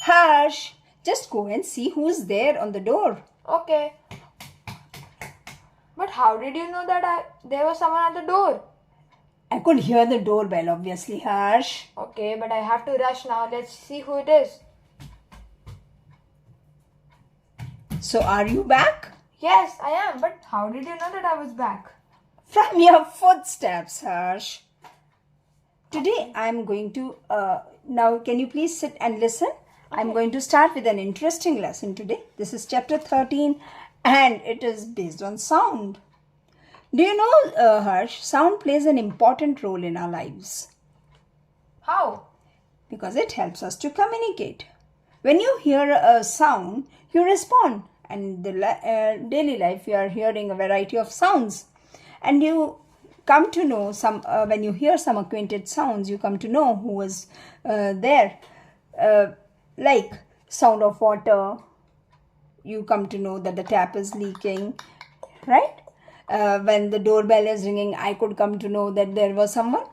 Harsh, just go and see who's there on the door. Okay. But how did you know that there was someone at the door? I could hear the doorbell, obviously, Harsh. Okay, but I have to rush now. Let's see who it is. So, are you back? Yes, I am. But how did you know that I was back? From your footsteps, Harsh. Today, I'm going to. Now, can you please sit and listen? I'm going to start with an interesting lesson today. This is chapter 13 and it is based on sound. Do you know, Harsh, sound plays an important role in our lives How? because it helps us to communicate. When you hear a sound, you respond. And in the daily life, you are hearing a variety of sounds. And you come to know some, when you hear some acquainted sounds, you come to know who was there. Like sound of water, you come to know that the tap is leaking, right? When the doorbell is ringing, I could come to know that there was someone.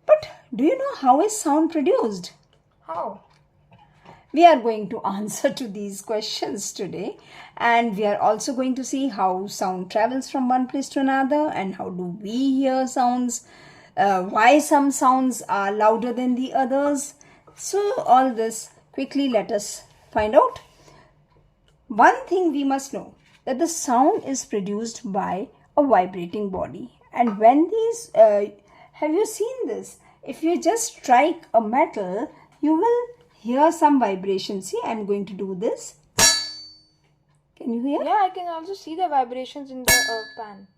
But do you know how is sound produced? How? We are going to answer to these questions today, and we are also going to see how sound travels from one place to another and how do we hear sounds, why some sounds are louder than the others. So all this, quickly let us find out. One thing we must know, that the sound is produced by a vibrating body, and when these have you seen this? If you just strike a metal, you will hear some vibration. See, I'm going to do this. Can you hear? Yeah, I can also see the vibrations in the pan.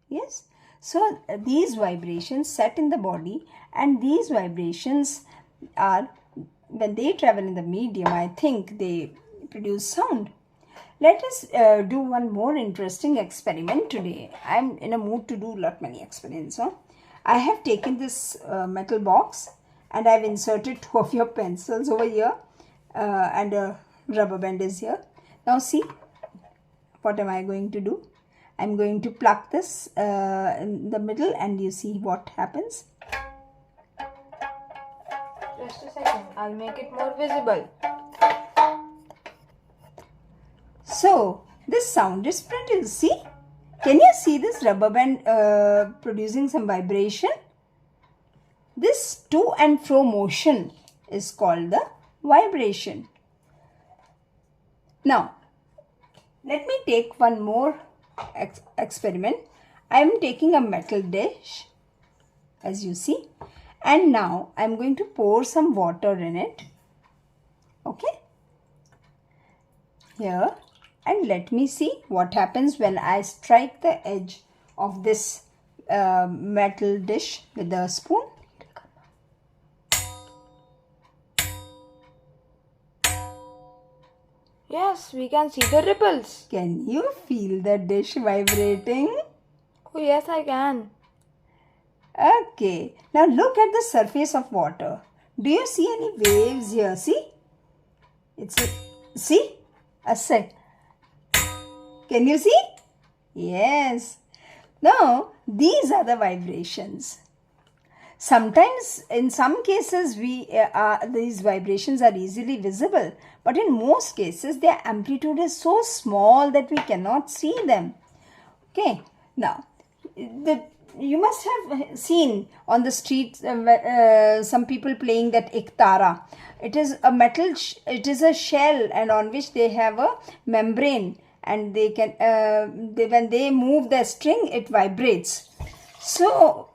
Yes. So these vibrations set in the body, and these vibrations are, when they travel in the medium, I think they produce sound. Let us do one more interesting experiment today. I'm in a mood to do many experiments. Huh? I have taken this metal box and I've inserted two of your pencils over here and a rubber band is here. Now see, what am I going to do? I'm going to pluck this in the middle and you see what happens. Just a second. I'll make it more visible. So, this sound is produced. See? Can you see this rubber band producing some vibration? This to and fro motion is called the vibration. Now, let me take one more experiment. I am taking a metal dish, as you see, and now I am going to pour some water in it. Okay? Here, and let me see what happens when I strike the edge of this metal dish with a spoon. Yes, we can see the ripples. Can you feel the dish vibrating? Oh, yes, I can. Okay, now look at the surface of water. Do you see any waves here? See? See? A sec. Can you see? Yes. Now, these are the vibrations. Sometimes, in some cases, these vibrations are easily visible. But in most cases, their amplitude is so small that we cannot see them. Okay. Now, you must have seen on the streets some people playing that iktara. It is a metal, it is a shell, and on which they have a membrane, and they can when they move the string, it vibrates. So,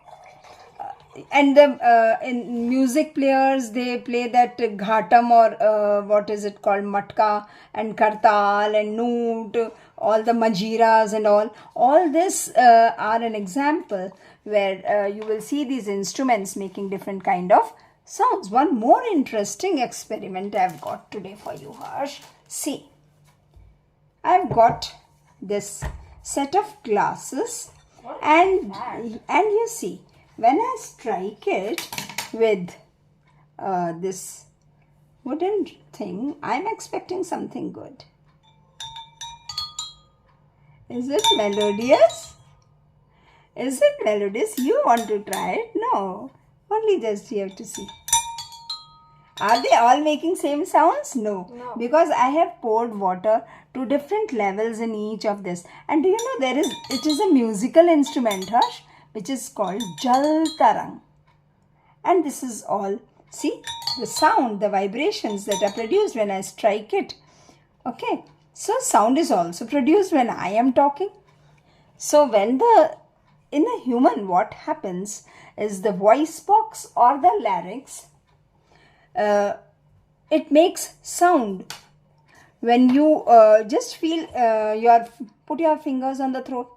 and the in music players, they play that ghatam or what is it called, matka and kartal and noot, all the majiras and all this are an example where you will see these instruments making different kind of sounds. One more interesting experiment I've got today for you, Harsh. See, I've got this set of glasses, and you see, when I strike it with this wooden thing, I'm expecting something good. Is it melodious? Is it melodious? You want to try it? No. Only just you have to see. Are they all making same sounds? No. No. Because I have poured water to different levels in each of this. And do you know it is a musical instrument, Harsh, which is called Jal Tarang. And this is all, see, the sound, the vibrations that are produced when I strike it. Okay. So sound is also produced when I am talking. So in a human, what happens is the voice box or the larynx, it makes sound. When you just feel put your fingers on the throat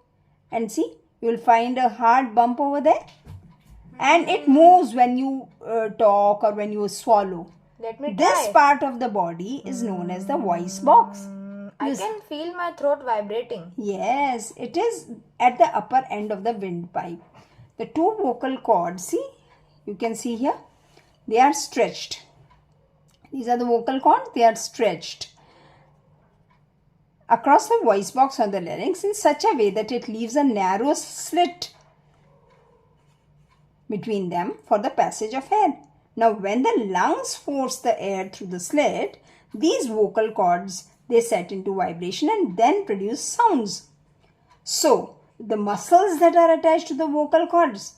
and see, you will find a hard bump over there, and it moves when you talk or when you swallow. Let me This try. part of the body is known as the voice box. I can feel my throat vibrating. Yes, it is at the upper end of the windpipe. The two vocal cords, see, you can see here, they are stretched. These are the vocal cords, they are stretched across the voice box or the larynx in such a way that it leaves a narrow slit between them for the passage of air. Now, when the lungs force the air through the slit, these vocal cords, they set into vibration and then produce sounds. So, the muscles that are attached to the vocal cords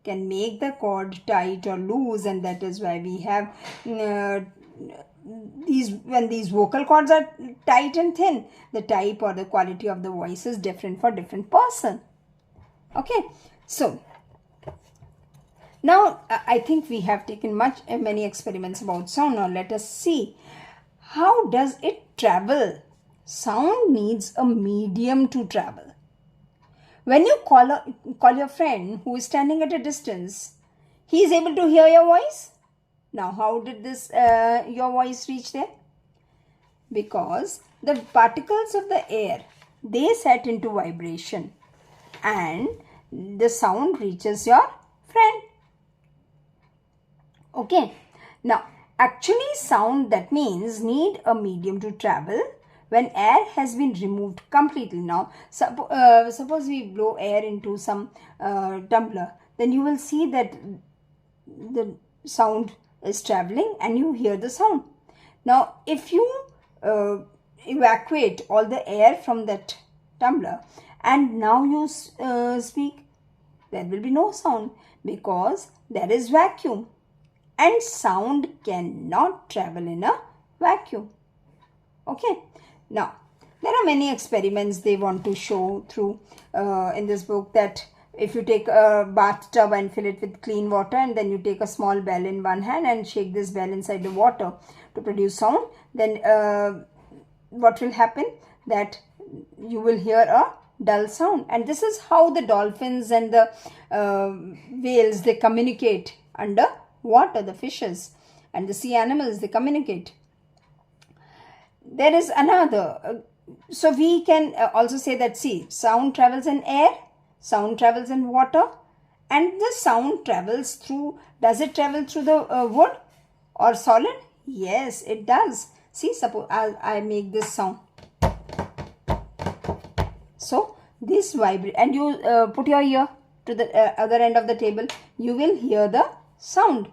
can make the cord tight or loose, and that is why we have when these vocal cords are tight and thin, the type or the quality of the voice is different for different person. Okay, so now I think we have taken many experiments about sound. Now let us see, how does it travel? Sound needs a medium to travel. When you call your friend who is standing at a distance, he is able to hear your voice. Now, how did your voice reach there? Because the particles of the air, they set into vibration, and the sound reaches your friend. Okay. Now, actually sound, that means, need a medium to travel when air has been removed completely. Now, suppose we blow air into some tumbler, then you will see that the sound is traveling and you hear the sound. Now, if you evacuate all the air from that tumbler and now you speak, there will be no sound because there is vacuum, and sound cannot travel in a vacuum. Okay. Now, there are many experiments they want to show through in this book, that if you take a bathtub and fill it with clean water, and then you take a small bell in one hand and shake this bell inside the water to produce sound, then what will happen? That you will hear a dull sound. And this is how the dolphins and the whales, they communicate under water, the fishes and the sea animals, they communicate. There is another, so we can also say that, see, sound travels in air, sound travels in water, and the sound travels through, does it travel through the wood or solid? Yes, it does. See, suppose I make this sound. So this vibrate, and you put your ear to the other end of the table, you will hear the sound.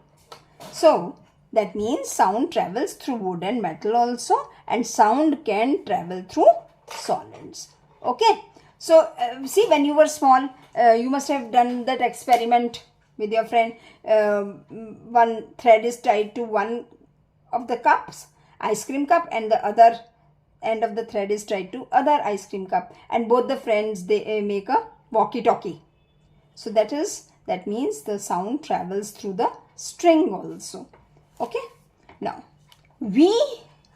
So that means sound travels through wood and metal also, and sound can travel through solids. Okay. So see, when you were small, you must have done that experiment with your friend. One thread is tied to one of the cups, ice cream cup, and the other end of the thread is tied to other ice cream cup, and both the friends, they make a walkie-talkie. So that means the sound travels through the string also. Okay. Now,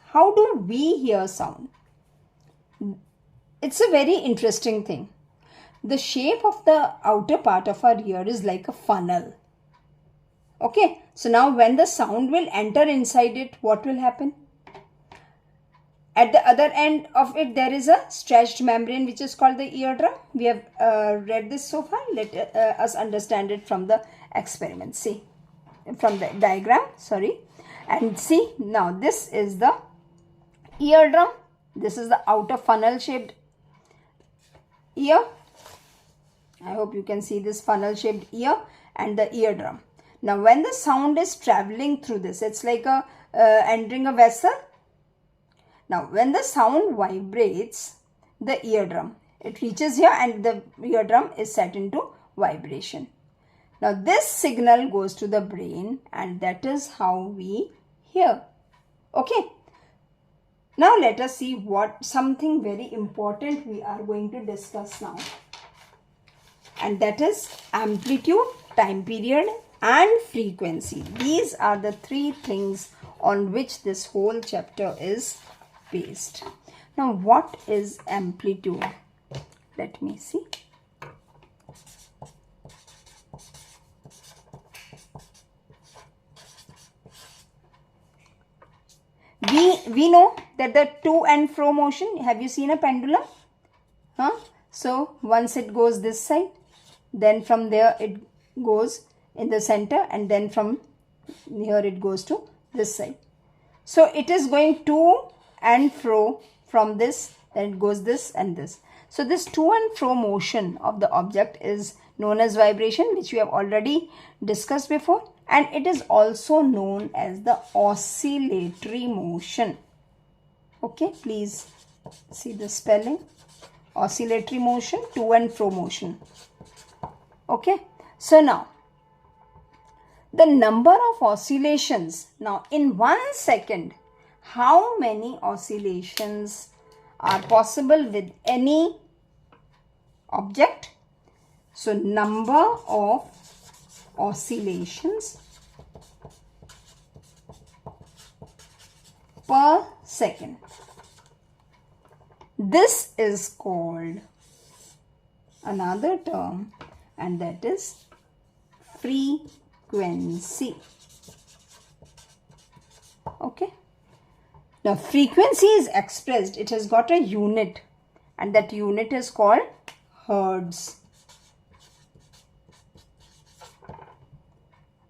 how do we hear sound? It's a very interesting thing. The shape of the outer part of our ear is like a funnel. Okay. So now when the sound will enter inside it, what will happen? At the other end of it, there is a stretched membrane which is called the eardrum. We have read this so far. Let us understand it from the experiment. See, from the diagram, sorry. And see, now this is the eardrum. This is the outer funnel shaped ear. I hope you can see this funnel shaped ear and the eardrum. Now when the sound is traveling through this, it's like entering a vessel. Now when the sound vibrates the eardrum, it reaches here and the eardrum is set into vibration. Now this signal goes to the brain and that is how we hear. Okay. Now let us see something very important we are going to discuss now. And that is amplitude, time period and frequency. These are the three things on which this whole chapter is based. Now what is amplitude? Let me see. We know that the to and fro motion, have you seen a pendulum? So once it goes this side, then from there it goes in the center and then from here it goes to this side. So it is going to and fro from this, then it goes this and this. So this to and fro motion of the object is known as vibration, which we have already discussed before, and it is also known as the oscillatory motion. Okay, please see the spelling. Oscillatory motion, to and fro motion. Okay, so now the number of oscillations. Now in 1 second, how many oscillations are possible with any object? So number of oscillations per second. This is called another term, and that is frequency. Okay. Now frequency is expressed, it has got a unit, and that unit is called hertz.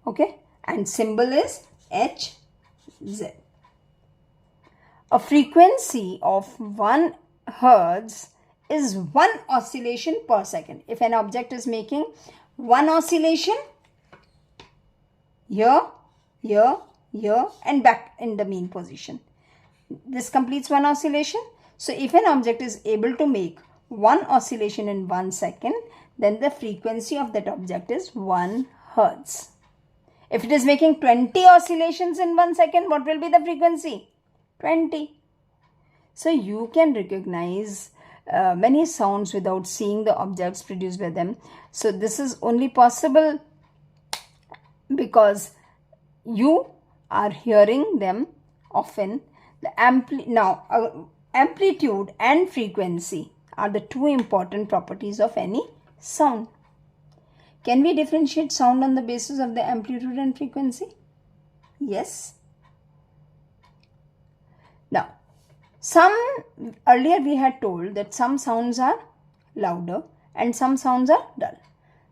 Okay, and symbol is Hz. A frequency of 1 hertz is 1 oscillation per second. If an object is making 1 oscillation, here, here, here and back in the mean position, this completes 1 oscillation. So if an object is able to make 1 oscillation in 1 second, then the frequency of that object is 1 hertz. If it is making 20 oscillations in 1 second, what will be the frequency? 20. So you can recognize many sounds without seeing the objects produced by them. So this is only possible because you are hearing them often. Amplitude and frequency are the two important properties of any sound. Can we differentiate sound on the basis of the amplitude and frequency? Yes. Now, earlier we had told that some sounds are louder and some sounds are dull.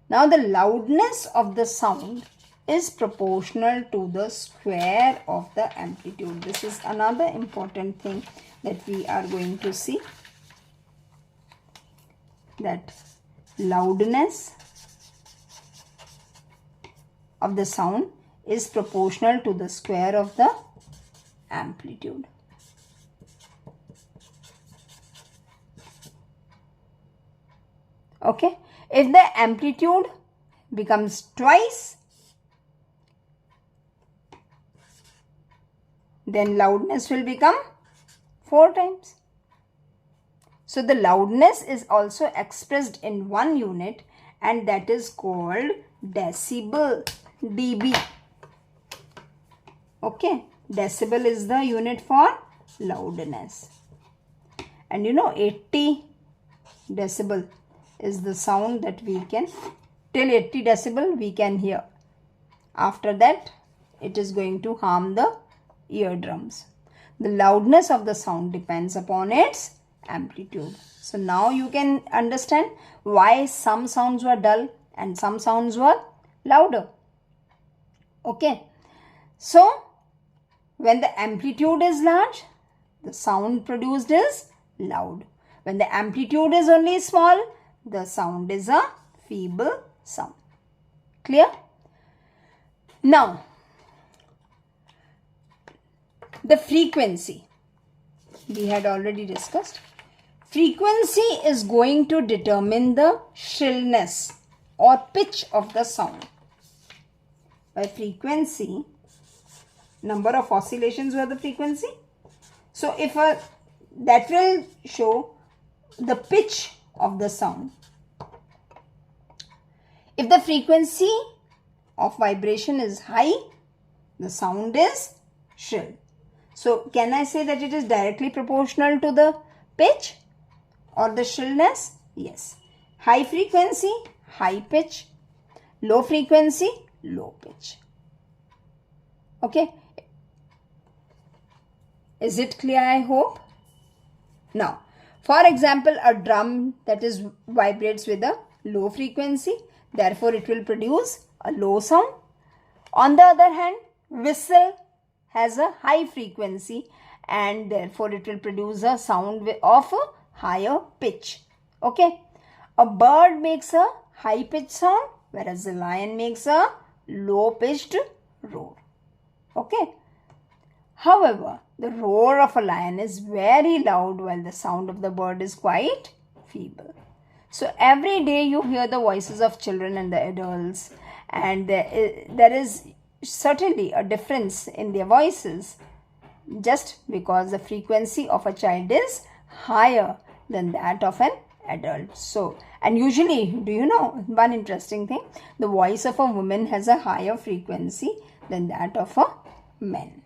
Now the loudness of the sound is proportional to the square of the amplitude. This is another important thing that we are going to see, that loudness of the sound is proportional to the square of the amplitude. Okay, if the amplitude becomes twice, then loudness will become 4 times. So the loudness is also expressed in 1 unit, and that is called decibel, dB. Okay, decibel is the unit for loudness. And you know 80 decibel is the sound that we can, till 80 decibel we can hear. After that, it is going to harm the eardrums. The loudness of the sound depends upon its amplitude. So now you can understand why some sounds were dull and some sounds were louder. Okay. So when the amplitude is large, the sound produced is loud. When the amplitude is only small, the sound is a feeble sound. Clear? Now, the frequency we had already discussed. Frequency is going to determine the shrillness or pitch of the sound. By frequency, number of oscillations were the frequency. So if that will show the pitch of the sound. If the frequency of vibration is high, the sound is shrill. So can I say that it is directly proportional to the pitch or the shrillness? Yes. High frequency, high pitch. Low frequency, low pitch. Okay. Is it clear, I hope? Now, for example, a drum that is vibrates with a low frequency, therefore it will produce a low sound. On the other hand, whistle has a high frequency and therefore it will produce a sound of a higher pitch. Okay. A bird makes a high pitched sound, whereas a lion makes a low pitched roar. Okay. However, the roar of a lion is very loud while the sound of the bird is quite feeble. So every day you hear the voices of children and the adults, and there is certainly a difference in their voices just because the frequency of a child is higher than that of an adult. So, and usually, do you know one interesting thing? The voice of a woman has a higher frequency than that of a man.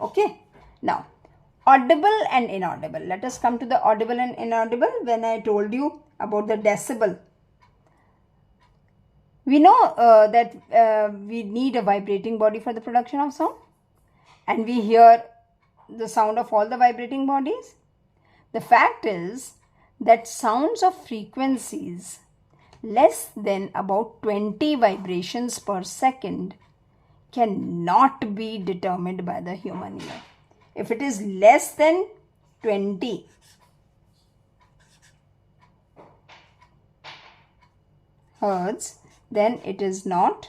Okay. Now, audible and inaudible. Let us come to the audible and inaudible. When I told you about the decibel, we know that we need a vibrating body for the production of sound, and we hear the sound of all the vibrating bodies. The fact is that sounds of frequencies less than about 20 vibrations per second cannot be determined by the human ear. If it is less than 20, hertz, then it is not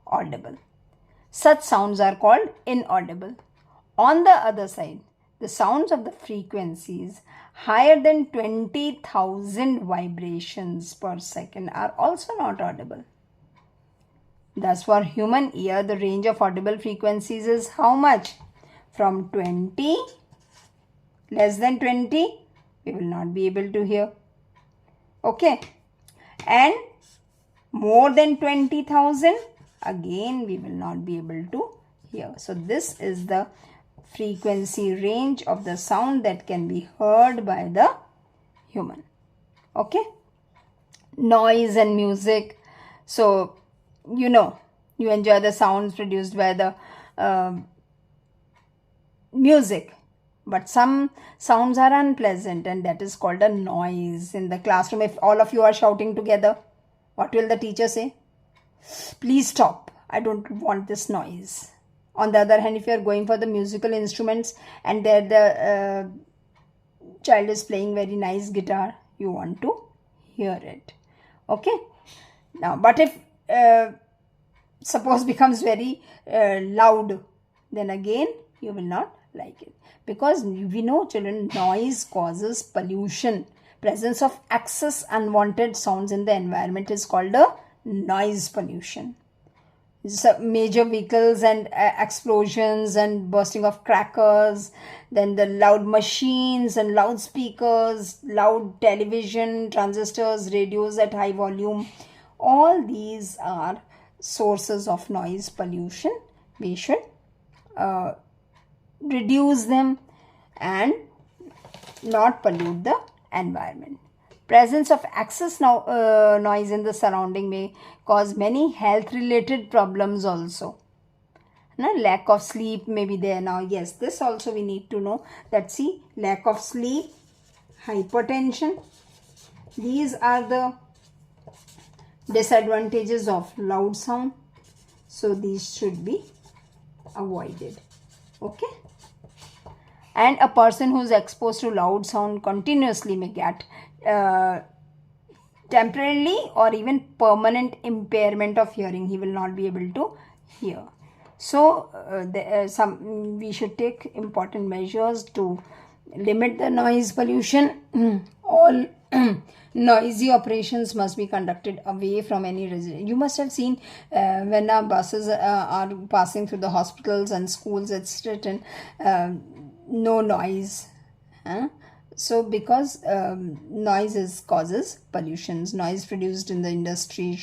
audible. Such sounds are called inaudible. On the other side, the sounds of the frequencies higher than 20,000 vibrations per second are also not audible. Thus, for human ear, the range of audible frequencies is how much? From 20, less than 20, we will not be able to hear. Okay. And more than 20,000, again, we will not be able to hear. So, this is the frequency range of the sound that can be heard by the human. Okay. Noise and music. So, you know, you enjoy the sounds produced by the music, but some sounds are unpleasant, and that is called a noise. In the classroom, if all of you are shouting together, what will the teacher say? Please stop. I don't want this noise. On the other hand, if you are going for the musical instruments and there the child is playing very nice guitar, you want to hear it. Okay. Now, but if suppose becomes very loud, then again you will not like it, because we know, children, noise causes pollution. Presence of excess unwanted sounds in the environment is called a noise pollution. So major vehicles and explosions and bursting of crackers, then the loud machines and loudspeakers, loud television, transistors, radios at high volume, all these are sources of noise pollution. We should reduce them and not pollute the environment. Presence of excess noise in the surrounding may cause many health related problems also. Lack of sleep may be there. Now, yes, this also we need to know that, see, lack of sleep, hypertension, these are the disadvantages of loud sound. So, these should be avoided. Okay. And a person who is exposed to loud sound continuously may get uh, temporarily or even permanent impairment of hearing. He will not be able to hear. So we should take important measures to limit the noise pollution. All noisy operations must be conducted away from any resident. You must have seen when our buses are passing through the hospitals and schools, it's written no noise. So because noise causes pollutions, noise produced in the industry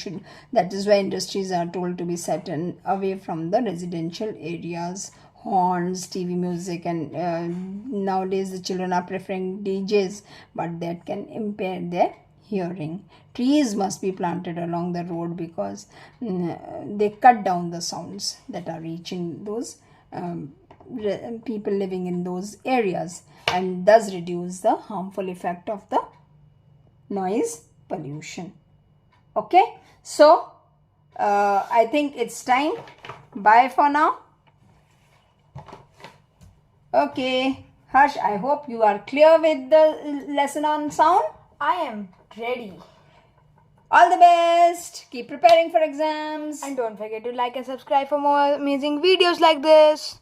that is why industries are told to be set away from the residential areas. Horns, TV music, and nowadays the children are preferring DJs, but that can impair their hearing. Trees must be planted along the road because they cut down the sounds that are reaching those people living in those areas, and thus reduce the harmful effect of the noise pollution. Okay, so I think it's time. Bye for now. Okay, Harsh, I hope you are clear with the lesson on sound. I am ready. All the best. Keep preparing for exams. And don't forget to like and subscribe for more amazing videos like this.